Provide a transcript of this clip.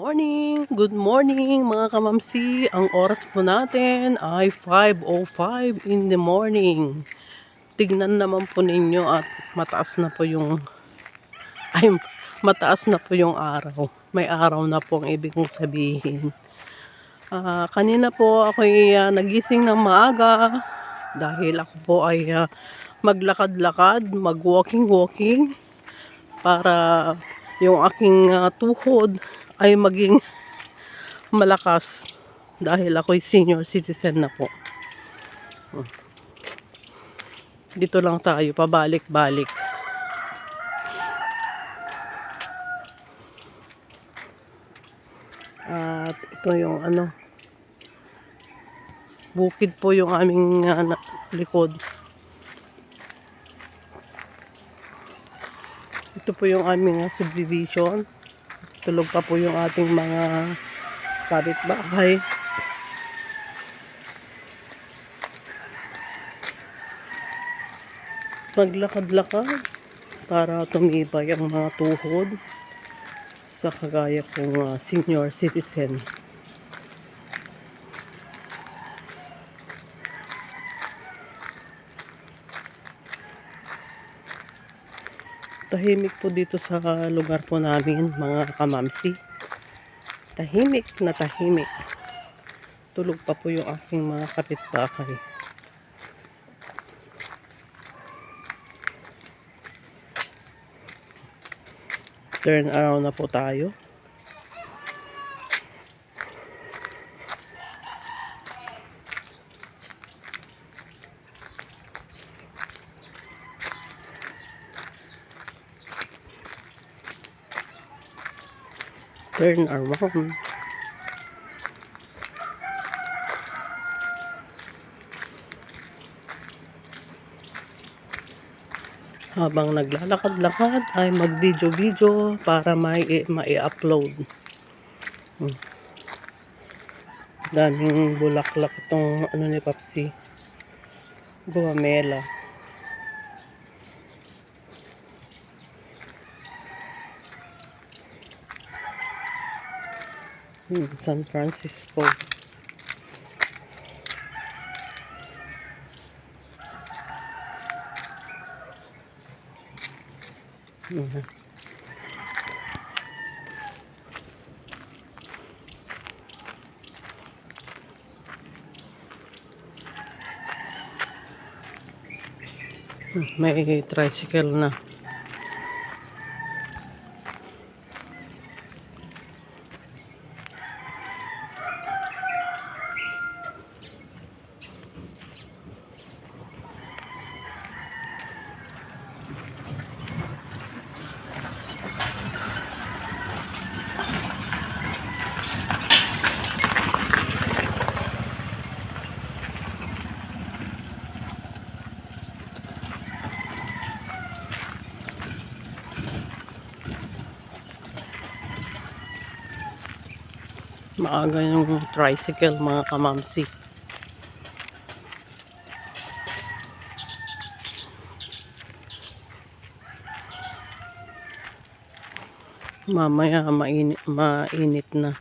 Good morning mga kamamsi. Ang oras po natin ay 5:05 in the morning. Tignan naman po ninyo at mataas na po yung ay mataas na po yung araw. May araw na po ang ibig kong sabihin. Kanina po ako nagising ng maaga dahil ako po ay maglakad-lakad, mag-walking para yung aking tuhod ay maging malakas dahil ako'y senior citizen na po. Dito lang tayo pabalik-balik. At ito yung bukid po yung aming likod. Ito po yung aming subdivision. Tulog pa po yung ating mga kapitbahay. Maglakad-lakad para tumibay ang mga tuhod sa kagaya kong senior citizen. Tahimik po dito sa lugar po namin, mga kamamsi. Tahimik na tahimik. Tulog pa po yung aking mga kapitbahay. Turn around na po tayo. Turn around. Habang naglalakad-lakad ay mag-video-video para mai-upload. Daming bulaklak itong ni Papsi. Guamela. San Francisco. May tricycle na. Maaga yung tricycle, mga kamamsi. Mamaya mainit na.